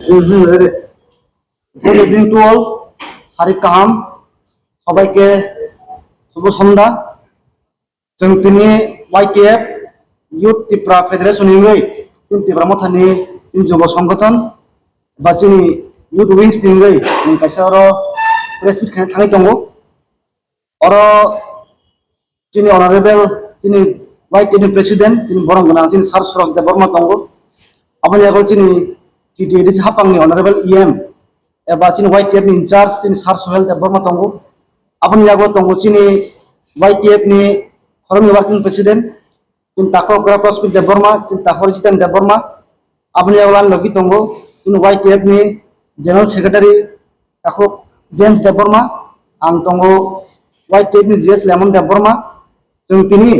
Good evening to all. Sarik kaham. সবাইকে শুভ সন্ধ্যা। जों दिनै YTF Youth Tripura Federation हिंगै जों Tripura मथानि जुब संगठन बा जोंनि Youth Wings हिंगै जों कायसे अरो प्रेस मिट खालामनो थाङै दङ। अरो जोंनि अनारेबल जोंनि YTF नि प्रेसिडेन्ट जोंनि बरं गोनां जोंनि सार सुरज देव बर्मा दङ। आबनि आगोल जोंनि TDS हापांनि अनारेबल EM एबा जोंनि YTF नि इनचार्ज जोंनि सार सुहेल देव बर्मा दङ। आबनि आगोल दङ जोंनि YTF नि Foreign Working President, in Tako Krapos Dev Burma, in Tahoritan Dev Burma, Abnialan Logi Tongo, in YTF ni General Secretary Tako James Dev Burma, and Tongo YTF ni GS Lemon Dev Burma, Jung Tini,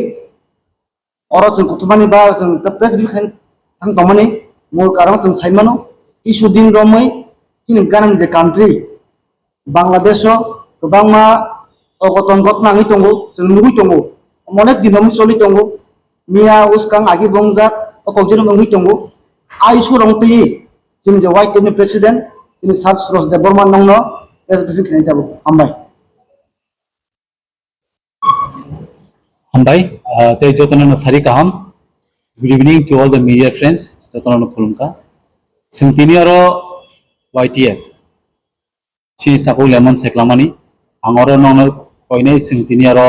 Oros and Kutumani Bars and the President Tankomani, Mulkarons and Simano, issue Din Romay, in Ghana, the country, Bangladesh, Bangma, Ogoton Gotnang Tongo, Tongo. Monet dinom soli tongo mia uskang agi bongjak okojino ngi tongo ai surong pi jin je white ni president ini sars ros de borman nongno es bikin kene jabo hambai te jotana sari kaham. Good evening to all the media friends jotana khulumka sintini aro YTF sini taku lemon seklamani angoro nongno koine sintini aro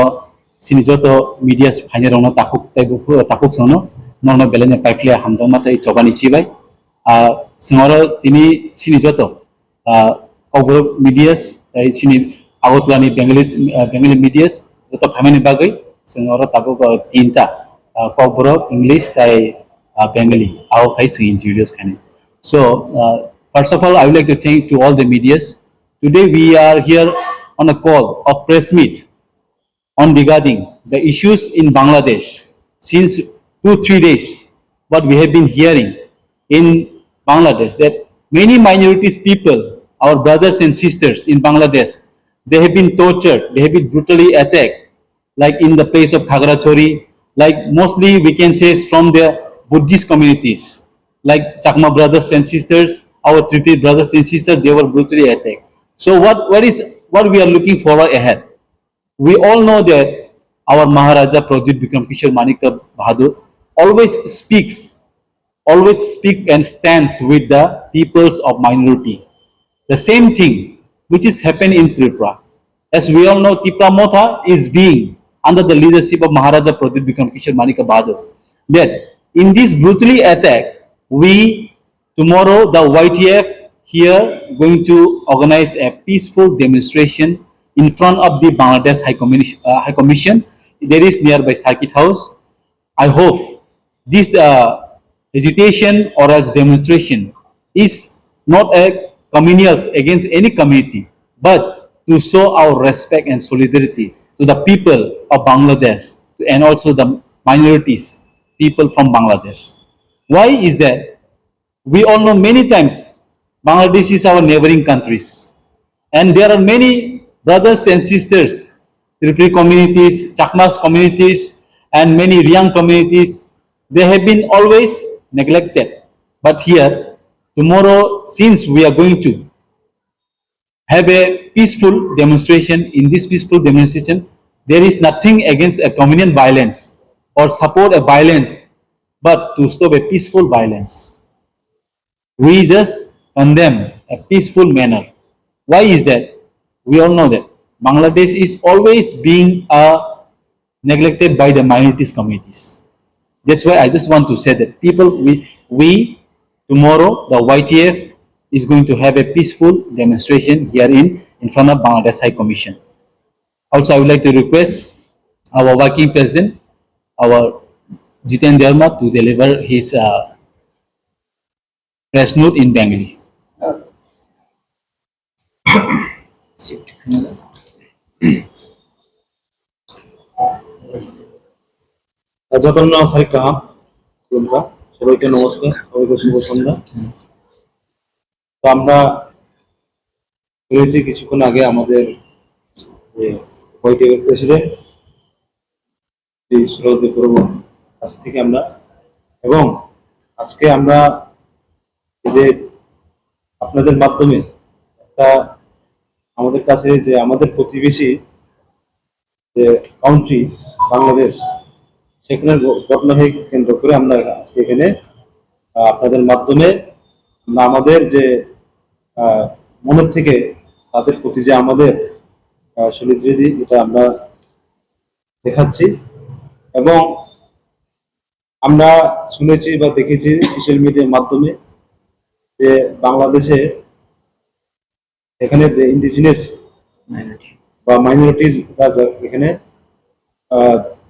sini joto media hanya rono takuk sono nono belenya paifle hamjang mata chobani chibai singoro tini sini joto kogro medias tai sini agotlani bengali medias joto family bagai singoro takuk tinta kogro english tai bengali au kai sing introduce kane. So first of all I would like to thank to all the medias. Today we are here on a call of press meet on regarding the issues in Bangladesh. Since 2-3 days, what we have been hearing in Bangladesh, that many minorities people, our brothers and sisters in Bangladesh, they have been tortured, they have been brutally attacked, like in the place of Khagarachori, like mostly we can say from the Buddhist communities, like Chakma brothers and sisters, our Tripura brothers and sisters, they were brutally attacked. So what we are looking forward ahead? We all know that our Maharaja Pradip Vikram Kishore Manika Bahadur always speak and stands with the peoples of minority. The same thing which is happening in Tripura. As we all know, Tripura Motha is being under the leadership of Maharaja Pradip Vikram Kishore Manika Bahadur. That in this brutally attack, we tomorrow the YTF here going to organize a peaceful demonstration in front of the Bangladesh High Commission. There is nearby Circuit House. I hope this agitation or else demonstration is not a communals against any community, but to show our respect and solidarity to the people of Bangladesh and also the minorities, people from Bangladesh. Why is that? We all know many times Bangladesh is our neighboring countries, and there are many brothers and sisters, Tripuri communities, Chakmas communities, and many Riang communities. They have been always neglected. But here, tomorrow, since we are going to have a peaceful demonstration, in this peaceful demonstration, there is nothing against a communal violence or support a violence, but to stop a peaceful violence. We just condemn a peaceful manner. Why is that? We all know that Bangladesh is always being neglected by the minorities communities. That's why I just want to say that we tomorrow the YTF is going to have a peaceful demonstration here in front of Bangladesh High Commission. Also, I would like to request our working president, our Jiten Derma, to deliver his press note in Bengali. যতন সারিক কাহাম তোমরা সবাইকে নমস্কার, সবাইকে শুভ সন্ধ্যা। তো আমরা শুনেছি কিছুক্ষণ আগে আমাদের যে YTF প্রেসিডেন্ট সুরজদেব বর্মা কাছ থেকে আমরা, এবং আজকে আমরা যে আপনাদের মাধ্যমে একটা আমাদের কাছে যে আমাদের প্রতিবেশী যে কান্ট্রি বাংলাদেশ, সেখানে ঘটনাকে কেন্দ্র করে আমরা আজকে এখানে আপনাদের মাধ্যমে আমরা আমাদের যে আহ, মনের থেকে তাদের প্রতি যে আমাদের সলিডারিটি, এটা আমরা দেখাচ্ছি। এবং আমরা শুনেছি বা দেখেছি সোশ্যাল মিডিয়ার মাধ্যমে যে বাংলাদেশে এখানে যে ইন্ডিজিনিয়াস বা মাইনরিটিজ এখানে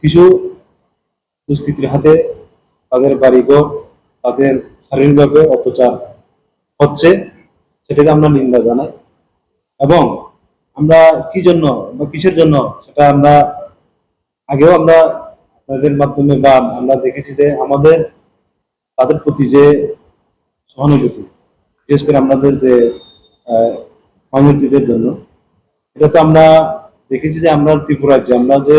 কিছু দুষ্কৃতির হাতে তাদের বাড়িঘর, তাদের শারীরিকভাবে অত্যাচার হচ্ছে, সেটাকে আমরা নিন্দা জানাই। এবং আমরা কি জন্য বা কিসের জন্য সেটা আমরা আগেও আমরা তাদের মাধ্যমে বা আমরা দেখেছি যে আমাদের তাদের প্রতি যে সহানুভূতি, বিশেষ করে আমাদের যে মাইনরিটিদের জন্য, এটা তো আমরা দেখেছি যে আমরা ত্রিপুরার যে আমরা যে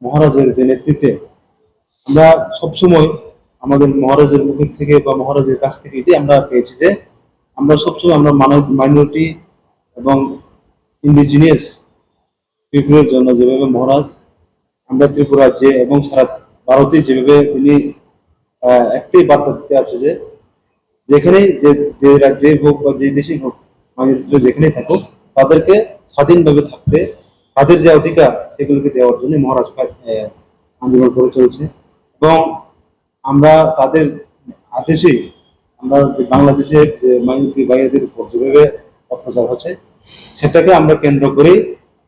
মহারাজের যে নেতৃত্বে আমরা সবসময় আমাদের মহারাজের মুখের থেকে বা মহারাজের কাছ থেকে এটাই আমরা পেয়েছি যে আমরা সবসময় আমরা মাইনরিটি এবং ইন্ডিজিনিয়াস পিপুলের জন্য যেভাবে মহারাজ আমরা ত্রিপুরা যে এবং সারা ভারতে যেভাবে তিনি একটাই বার্তা দিতে আছে যে যেখানেই যে যে রাজ্যে হোক বা যে দেশেই হোক, মাইনরিটিরা যেখানেই থাকুক, তাদেরকে স্বাধীনভাবে থাকতে, তাদের যে অধিকার সেগুলোকে দেওয়ার জন্য মহারাজ আন্দোলন করে চলছে। এবং আমরা তাদের আদেশেই আমরা যে বাংলাদেশের যে মাইনরিটি ভাইদের উপর যেভাবে অত্যাচার হচ্ছে, সেটাকে আমরা কেন্দ্র করেই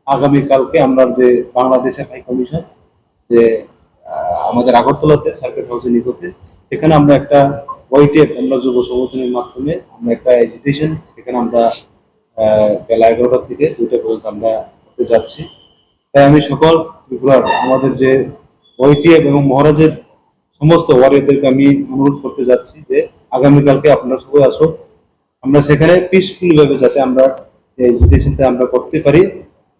আগামীকালকে আমরা যে বাংলাদেশের হাই কমিশন যে আমাদের আগরতলাতে সার্কিট হাউসে নিকটে, সেখানে আমরা একটা YTF আমরা যুব সংগঠনের মাধ্যমে আমরা একটা এজিটেশন সেখানে আমরা বেলা 11টা থেকে 2টা পর্যন্ত আমরা করতে যাচ্ছি। তাই আমি সকল ত্রিপুরার আমাদের যে YTF এবং মহারাজের সমস্ত ওয়ারিয়রদেরকে আমি অনুরোধ করতে যাচ্ছি যে আগামীকালকে আপনারা সবাই আসুন, আমরা সেখানে পিসফুলি ভাবে যাতে আমরা এজিটেশনটা আমরা করতে পারি,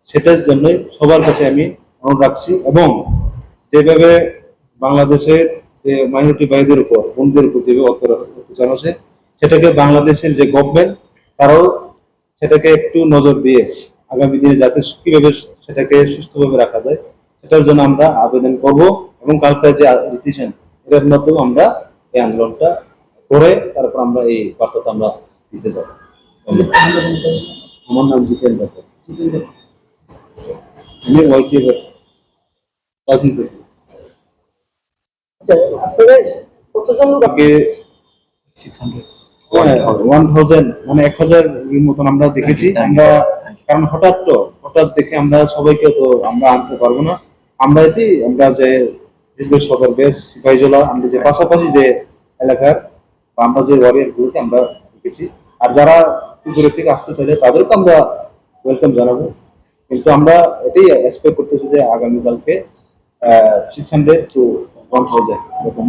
সেটার জন্য সবার কাছে আমি অনুরোধ রাখছি। এবং যেভাবে বাংলাদেশের যে মাইনরিটি ভাইদের উপর, বোনদের উপর যেভাবে অত্যাচার হচ্ছে, সেটাকে বাংলাদেশের যে গভর্নমেন্ট তারাও সেটাকে একটু নজর দিয়ে আগামী দিনে যাতে কিভাবে সেটাকে সুস্থভাবে রাখা যায়, সেটার জন্য আমরা আবেদন করব। এবং কালকে যে ডিসিশন, এটার মাধ্যমে আমরা এই আন্দোলনটা করে তারপর আমরা এই বার্তাটা আমরা দিতে যাব। আমার নাম জিতেন দত্ত, আমি YTF এর রাজনীতি। আপনাদের 1000 মানে 1000 এর মতন আমরা দেখেছি। আমরা কারণ হঠাৎ দেখে আমরা সবাইকে তো আমরা আনতে পারবো না। আমরা যে সদর বেশ সিপাহীজলা, আমরা যে পাশাপাশি যে এলাকার বা আমরা যে ওয়ারিয়ার গুলোকে আমরা দেখেছি, আর যারা দূরে থেকে আসতে চাইলে তাদেরকে আমরা ওয়েলকাম জানাবো। কিন্তু আমরা এটাই এক্সপেক্ট করতেছি যে আগামীকালকে 600 to 1000 এরকম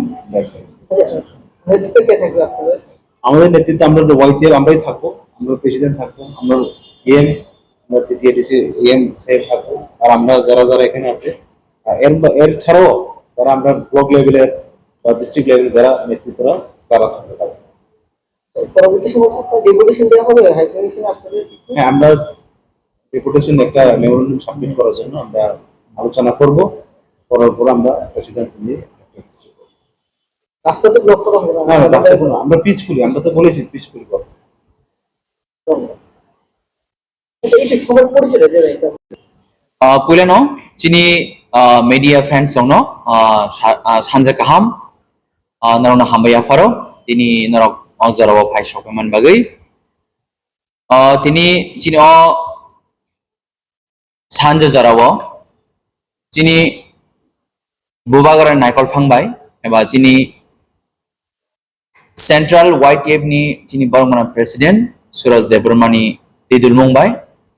আমাদের নেতৃত্বে আমরা YTF আমরাই থাকবো, আমরা প্রেসিডেন্ট থাকবো, আমরা এম, আমরা TTADC এম সাহেব থাকবো। আর আমরা যারা যারা এখানে আছে এর ছাড়াও যারা আমরা ব্লক লেভেলের বা ডিস্ট্রিক্ট লেভেলের যারা নেতৃত্বরা তারা থাকবে। পরবর্তী সময় ডেপুটেশন দেওয়া হবে হাই কমিশনে আপনাদের? হ্যাঁ, আমরা ডেপুটেশন একটা মেমোরেন্ডাম সাবমিট করার জন্য আমরা আলোচনা করব, করার পর আমরা প্রেসিডেন্ট নিয়ে রাস্তা তো ব্লক করা হবে না? আমরা পিসফুলি, আমরা তো বলেছি পিসফুলি করব। এটা সবার পরিচয় দেবে এটা। पुलेनो चिनी media friends जोंनो सानजा kaham narona hambaya faro tini norok ozarawo phai sokman bagai tini chini o sanja jarawo chini bubagara naikol phangbai eba chini central YTF ni chini bormana president suraj debrmani tidul mumbai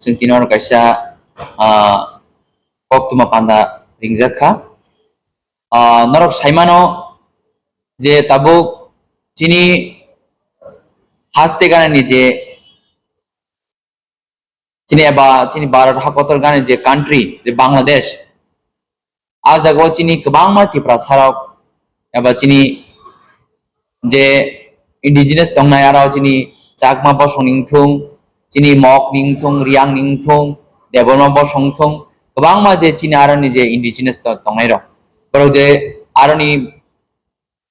sing tinor kaisa KOKTHUM-TRIPURA ringjakha norok saimano je tabuk chini haste ganani je chini eba chini bharat hakotor gane je country je Bangladesh ajago chini kwbangma Tripura sarok eba chini je indigenous tongnai arao chini chakma bosong ningthung chini mok ningthung riang ningthung deborma bosong thung gobang ma je chini aroni je indigenous tongnai rok borok je aroni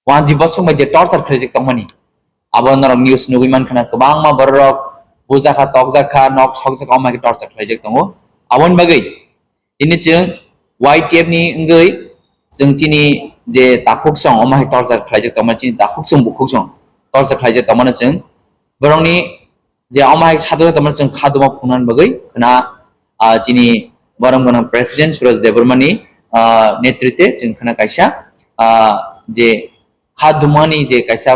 wanji bosong ma je torture khaijak tongmani abo norok news nugui mankhana gobang ma borok bujaka tokjaka nok sogjak oma ke torture khaijak tongo abon bagai ini chung YTF ni ngui जों chini je takhuk song oma he torture khaijak tongma chini takhuk song bukhuk song torture khaijak tongmana जों borokni je oma he sadho tongma जों khaduma phungnan bagai khana chini borong borong president suraj debormani netritwe जों khana kaisa je khadumani je kaisa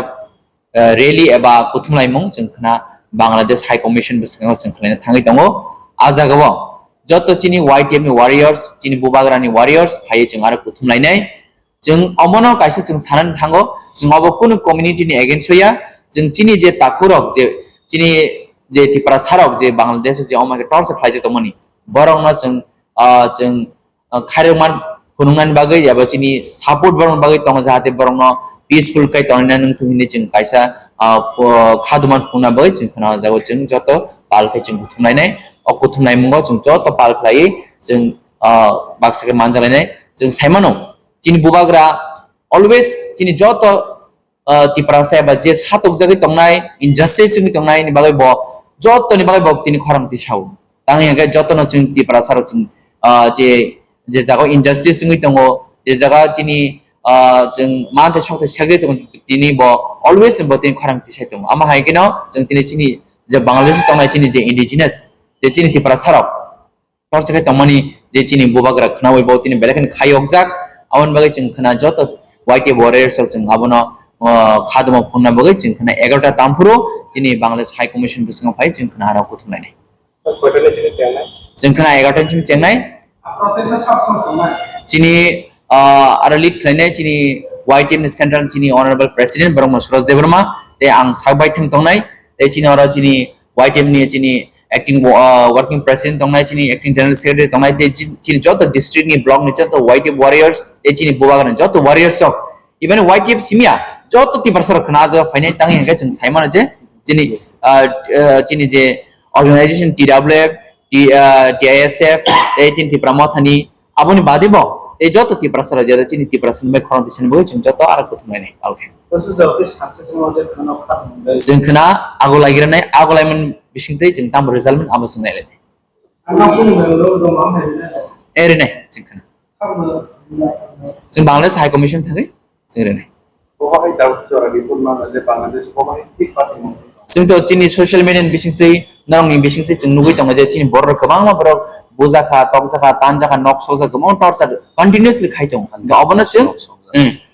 rally eba kuthumlaimung जों khana Bangladesh High Commission biskango जों khalaina thangai tongo ajagao joto chini YTF ni warriors chini bubagrani warriors phai जों aro kuthumlainai जों अमनो काइसे जों सानन थांगो जों अब कुनु community नि एगेन्स्ट होया जों चिनि जे ताखुरक जे चिनि जे तिप्रा सारक जे बांग्लादेश जे अमाके टर्च खाइजे तमनि बरंना जों खारेमान खुनुंगान बागै याबा चिनि सपोर्ट बरं बागै तंग जाहाते बरंना पीसफुल काइ तंना नों तुहिनि जों काइसा खादुमान खुना बागै जों खना जागो जों जतो पालखै जों बुथुमनायनाय अ बुथुमनाय मुङाव जों जतो पालखलायै जों बाक्साके मानजालायनाय जों साइमानो chini bubagra always chini joto tiprasa ba je satok jagi tongnai injustice ni tongnai ni bagai bo joto ni bagai bo tini khorang ti sau tangi ga joto no chung tiprasa ro chung je jago injustice ni tongo je jaga chini chung mante sokte sage tong tini bo always bo tini khorang ti sai tong ama hai kino chung tini chini je bangladesh tongnai chini je indigenous je chini tiprasa ro tor sage tongmani je chini bubagra khnawi bo tini belekan khayokjak abon bagai जों khana joto YTF warriors जों abono khaduma phunna bagai जों khana 11 ta tamphuro chini Bangladesh High Commission bisingo phai जों khana aro kuthumnainai जों khana 11 ta chim chengnai chini aro lead khlainai chini YTF ni central chini honorable president Brahma Suraj Deborma te ang sabai thang tongnai te chini aro chini YTF ni chini acting working president tongnai chini acting general secretary tongnai te chini joto district ni block ni joto YTF warriors te chini bubagan joto warriors sok even YTF simia joto ti barsar khana ja finai tangi hanga chung saimana je chini je organization TWF TISF te chini ti pramothani aboni badibo te joto ti barsar je chini ti barsar me khon disin bo chung joto ar kuthumai nei okay जों khana agolaigiranai agolaiman bisingtei जों tam result man abo sungai le erene जों khana जों Bangladesh High Commission thagai जों rene जों to chini social media bisingtei narongni bisingtei जों nugui tonga je chini borok kabang ma borok bojaka tokjaka tanjaka nok sojaka mon torture continuously khaitong ga abono जों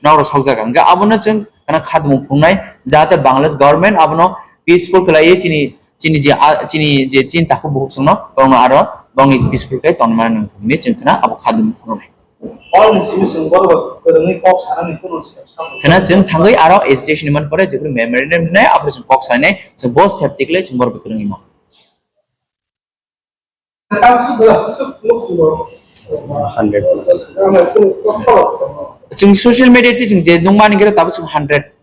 noro sojaka ga abono जों kana khadmu phungnai jahate Bangladesh government abono peaceful khlai chini je chin takhu buhuk sungno bong aro bong peaceful kai tonman ni जों kana abo khadmu phungnai kana जों thangai aro agitation man pore jebru memorandum nai abo जों kok sanai जों both safety kle जों bor bekrung ima जों social media ti जों je nungmani gera tabu जों 100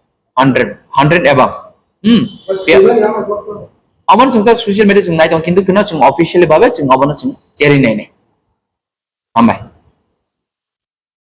above abon जों social media जों nai dong kintu kana जों officially babe जों abon जों cheri nei nei ambai